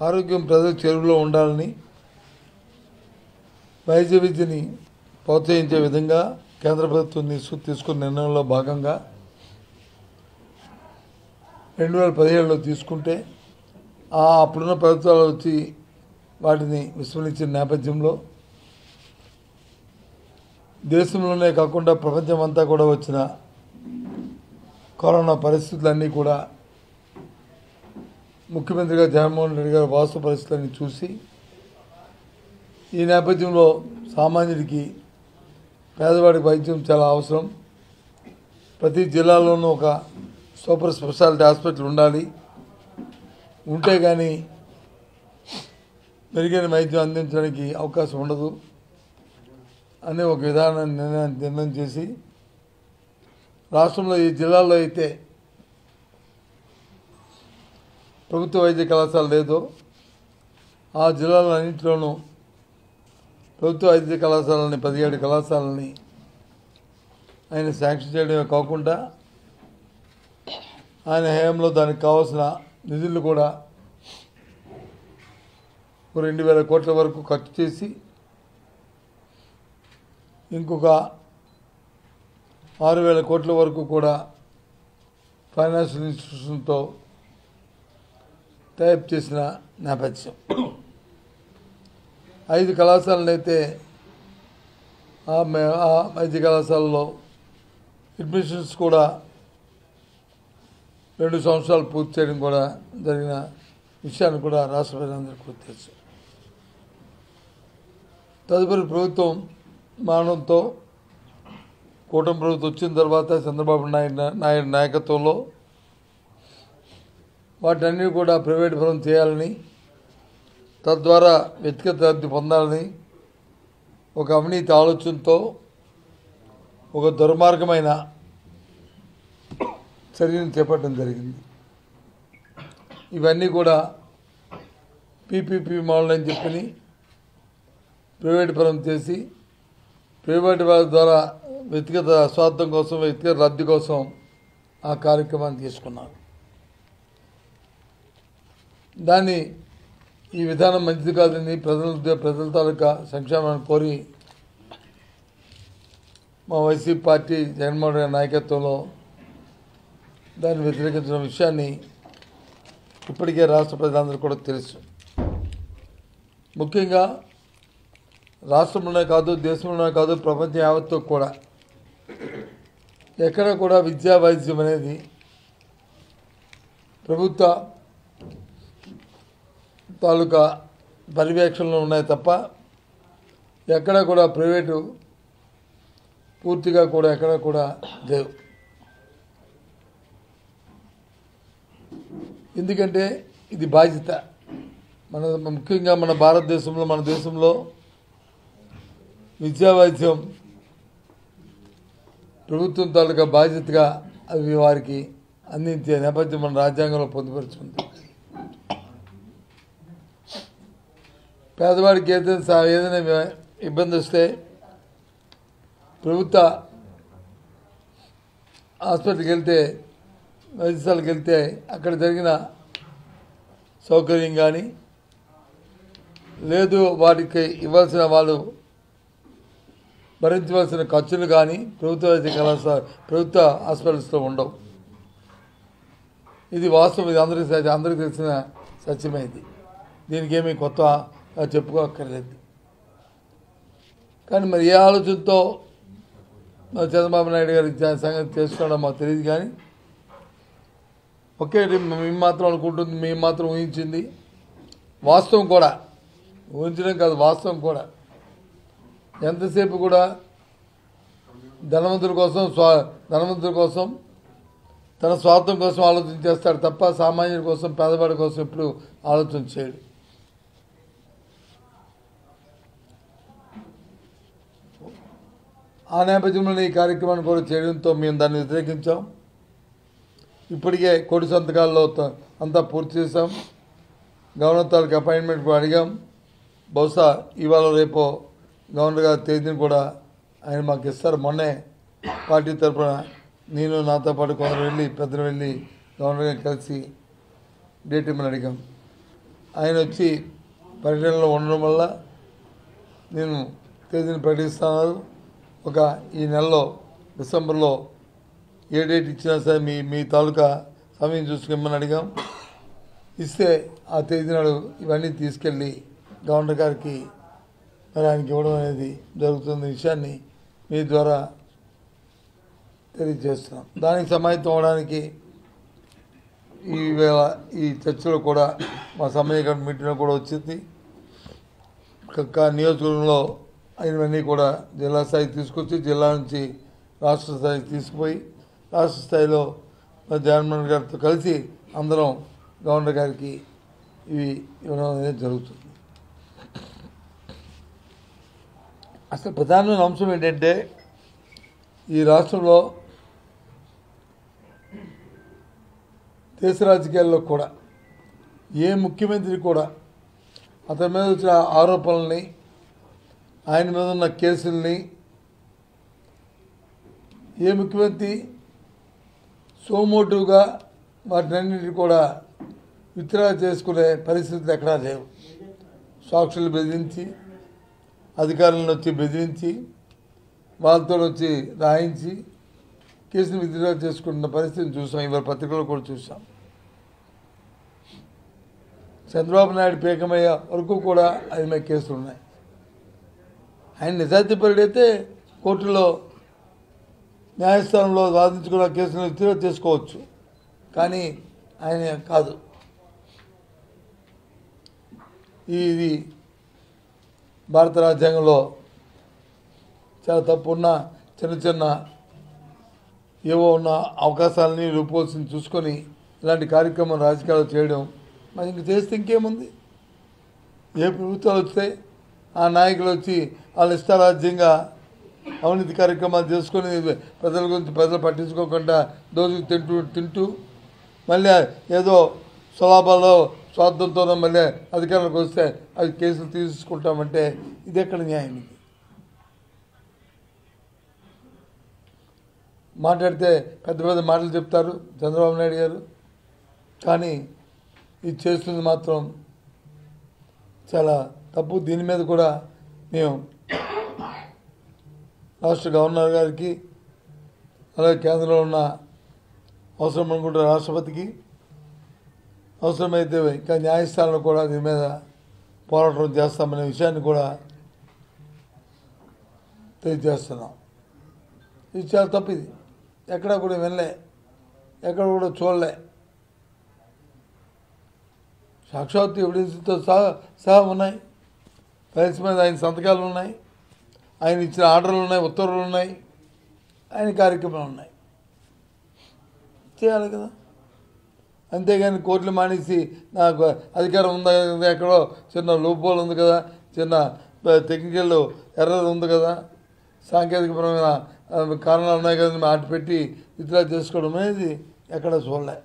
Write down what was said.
ఆరోగ్యం ప్రజల చెరువులో ఉండాలని వైద్య విద్యని ప్రోత్సహించే విధంగా కేంద్ర ప్రభుత్వం తీసుకున్న నిర్ణయంలో భాగంగా 2017లో తీసుకుంటే అప్పుడున్న ప్రభుత్వాలు వచ్చి వాటిని విస్మరించిన నేపథ్యంలో దేశంలోనే కాకుండా ప్రపంచం అంతా కూడా వచ్చిన కరోనా పరిస్థితులన్నీ కూడా ముఖ్యమంత్రిగా జగన్మోహన్ రెడ్డి గారు వాస్తవ పరిస్థితులను చూసి ఈ నేపథ్యంలో సామాన్యుడికి పేదవాడికి వైద్యం చాలా అవసరం. ప్రతి జిల్లాలోనూ ఒక సూపర్ స్పెషాలిటీ హాస్పిటల్ ఉండాలి. ఉంటే కానీ మెరుగైన వైద్యం అందించడానికి అవకాశం ఉండదు అనే ఒక విధానాన్ని నిర్ణయం చేసి రాష్ట్రంలో ఈ జిల్లాల్లో అయితే ప్రభుత్వ వైద్య కళాశాల లేదో ఆ జిల్లాలన్నింటిలోనూ ప్రభుత్వ వైద్య కళాశాలని 17 కళాశాలని ఆయన శాంక్షన్ చేయడమే కాకుండా ఆయన హయాంలో దానికి కావాల్సిన నిధులు కూడా 2,000 కోట్ల వరకు ఖర్చు చేసి ఇంకొక 6,000 కోట్ల వరకు కూడా ఫైనాన్షియల్ ఇన్స్టిట్యూషన్తో టైప్ చేసిన నేపథ్యం. 5 కళాశాలలు అయితే ఆ వైద్య కళాశాలలో అడ్మిషన్స్ కూడా 2 సంవత్సరాలు పూర్తి చేయడం కూడా జరిగిన విషయాన్ని కూడా రాష్ట్ర ప్రజలందరికీ తెలుసు. తదుపరి ప్రభుత్వం మానవంతో కూటమి ప్రభుత్వం వచ్చిన తర్వాత చంద్రబాబు నాయుడు నాయకత్వంలో వాటన్నీ కూడా ప్రైవేట్ పరం చేయాలని, తద్వారా వ్యక్తిగత లబ్ధి పొందాలని ఒక అవినీతి ఆలోచనతో ఒక దుర్మార్గమైన చర్యను చేపట్టడం జరిగింది. ఇవన్నీ కూడా పీపీపీ మోడల్ అని చెప్పి ప్రైవేట్ పరం చేసి ప్రైవేట్ వాళ్ళ ద్వారా వ్యక్తిగత స్వార్థం కోసం, వ్యక్తిగత లబ్ధి కోసం ఆ కార్యక్రమాన్ని తీసుకున్నారు. దాన్ని ఈ విధానం మంచిది కాదని ప్రజల తాలూకా సంక్షేమాన్ని కోరి మా వైసీపీ పార్టీ జగన్మోహన్ రెడ్డి నాయకత్వంలో దాన్ని వ్యతిరేకించిన విషయాన్ని ఇప్పటికే రాష్ట్ర ప్రజలందరూ కూడా తెలుసు. ముఖ్యంగా రాష్ట్రంలోనే కాదు, దేశంలోనే కాదు, ప్రపంచం యావత్తు కూడా ఎక్కడ కూడా విద్యా వైద్యం అనేది ప్రభుత్వ తాలూకా పర్యవేక్షణలో ఉన్నాయి తప్ప ఎక్కడ కూడా ప్రైవేటు పూర్తిగా కూడా ఎక్కడ కూడా లేవు. ఎందుకంటే ఇది బాధ్యత. ముఖ్యంగా మన భారతదేశంలో, మన దేశంలో విద్యా వైద్యం ప్రభుత్వం తాలూకా బాధ్యతగా అవి వారికి అందించే నేపథ్యం మన రాజ్యాంగంలో పొందుపరుచుకుంది. పేదవాడికి ఏదైనా ఇబ్బంది వస్తే ప్రభుత్వ హాస్పిటల్కి వెళ్తే, వైద్యశాలకు వెళ్తే అక్కడ జరిగిన సౌకర్యం కానీ లేదు వాటికి ఇవ్వాల్సిన వాళ్ళు భరించవలసిన ఖర్చులు కానీ ప్రభుత్వ వైద్య కళాశాల ప్రభుత్వ హాస్పిటల్స్లో ఉండవు. ఇది వాస్తవం. ఇది అందరికీ తెలిసిన సత్యమే. దీనికి ఏమీ కొత్త చెప్పుకోక్కర్లేదు. కానీ మరి ఏ ఆలోచనతో చంద్రబాబు నాయుడు గారు సంగతి చేసుకోవడం మాకు తెలియదు. కానీ ఒకే మేము మాత్రం అనుకుంటుంది, మేము మాత్రం ఊహించింది వాస్తవం కూడా, ఊహించడం కాదు వాస్తవం కూడా. ఎంతసేపు కూడా ధనవంతుల కోసం తన స్వార్థం కోసం ఆలోచన చేస్తాడు తప్ప సామాన్యుడి కోసం, పేదవాడి కోసం ఎప్పుడు ఆలోచన చేయడు. ఆ నేపథ్యంలో ఈ కార్యక్రమాన్ని కూడా చేయడంతో మేము దాన్ని వ్యతిరేకించాం. ఇప్పటికే కోటి సంతకాల్లో అంతా పూర్తి చేశాం. గవర్నర్ తాలూకు అపాయింట్మెంట్ కూడా అడిగాం. బహుశా ఇవాళ రేపో గవర్నర్ గారి తేదీని కూడా ఆయన మాకు ఇస్తారు. మొన్నే పార్టీ తరఫున నేను నాతో పాటు పెద్దలు వెళ్ళి గవర్నర్ గారిని కలిసి డేట్ ఇమ్మని అడిగాం. ఆయన వచ్చి పర్యటనలో ఉండడం వల్ల నేను తేదీని ప్రకటిస్తున్నారు. ఈ నెలలో డిసెంబర్లో ఏ డేట్ ఇచ్చినా సరే మీ తాలూకా సమయం చూసుకుని అడిగాం. ఇస్తే ఆ తేదీ నాడు ఇవన్నీ తీసుకెళ్ళి గవర్నర్ గారికి మరి ఆయనకి ఇవ్వడం అనేది జరుగుతున్న విషయాన్ని మీ ద్వారా తెలియజేస్తున్నాం. దానికి సమాయత్తం అవడానికి ఈవేళ ఈ చర్చలో కూడా మా సమన్వయ మీటింగ్లో కూడా వచ్చింది. నియోజకవర్గంలో అయినవన్నీ కూడా జిల్లా స్థాయికి తీసుకొచ్చి జిల్లా నుంచి రాష్ట్ర స్థాయికి తీసుకుపోయి రాష్ట్ర స్థాయిలో జగన్మోహన్ గారితో కలిసి అందరం గవర్నర్ గారికి ఇవి ఇవ్వడం అనేది జరుగుతుంది. అసలు ప్రధానమైన అంశం ఏంటంటే ఈ రాష్ట్రంలో దేశ రాజకీయాల్లో కూడా ఏ ముఖ్యమంత్రి కూడా అతని మీద వచ్చిన ఆరోపణల్ని ఆయన మీద ఉన్న కేసుల్ని ఏ ముఖ్యమంత్రి సోమోటివ్గా వాటినన్నింటినీ కూడా విత్డ్రా చేసుకునే పరిస్థితులు ఎక్కడా లేవు. సాక్షులు బెదిరించి అధికారులను వచ్చి బెదిరించి వాళ్ళతో వచ్చి రాయించి కేసును విత్డ్రా చేసుకుంటున్న పరిస్థితిని చూసాం. ఇవాళ పత్రికలో కూడా చూసాం. చంద్రబాబు నాయుడు పేకమయ్యే వరకు కూడా ఆయన మీద కేసులు ఉన్నాయి. ఆయన నిజాయితీపరుడైతే కోర్టులో న్యాయస్థానంలో వాదించుకున్న కేసులను విత్డ్రా చేసుకోవచ్చు. కానీ ఆయన కాదు. ఇది భారత రాజ్యాంగంలో చాలా తప్పు ఉన్న చిన్న ఏవో ఉన్న అవకాశాలని రూపోల్స్ని చూసుకొని ఇలాంటి కార్యక్రమం రాజకీయాలు చేయడం మరి ఇంక చేస్తే ఇంకేముంది? ఏ ప్రభుత్వాలు వస్తాయి ఆ నాయకులు వచ్చి వాళ్ళ ఇష్టారాజ్యంగా అవినీతి కార్యక్రమాలు చేసుకొని ప్రజల గురించి ప్రజలు పట్టించుకోకుండా దోచుకు తింటూ మళ్ళీ ఏదో స్వలాభాల్లో స్వార్థంతో మళ్ళీ అధికారంలోకి వస్తే అది కేసులు తీసుకుంటామంటే ఇది ఎక్కడ న్యాయం? మాట్లాడితే పెద్ద పెద్ద మాటలు చెప్తారు చంద్రబాబు నాయుడు గారు, కానీ ఇది చేస్తుంది మాత్రం చాలా తప్పు. దీని మీద కూడా మేము రాష్ట్ర గవర్నర్ గారికి అలాగే కేంద్రంలో ఉన్న అవసరం అనుకుంటే రాష్ట్రపతికి అవసరమైతే ఇంకా న్యాయస్థానంలో కూడా దీని మీద పోరాటం చేస్తామనే విషయాన్ని కూడా తెలియజేస్తున్నాం. ఇది చాలా తప్పు. ఇది ఎక్కడా కూడా వినలే, ఎక్కడ కూడా చూడలే. సాక్షాత్తు ఎవిడెన్స్తో సహా ఉన్నాయి. ఫైల్స్ మీద ఆయన సంతకాలు ఉన్నాయి, ఆయన ఇచ్చిన ఆర్డర్లు ఉన్నాయి, ఉత్తర్వులు ఉన్నాయి, ఆయన కార్యక్రమాలు ఉన్నాయి. చేయాలి కదా. అంతేగాని కోర్టులు మానేసి నాకు అధికారం ఉందా, ఎక్కడో చిన్న లూపోల్ ఉంది కదా, చిన్న టెక్నికల్ ఎర్రర్ ఉంది కదా, సాంకేతికపరమైన కారణాలు ఉన్నాయి కదా, ఆట పెట్టి విత్డ్రా చేసుకోవడం అనేది ఎక్కడ చూడలే.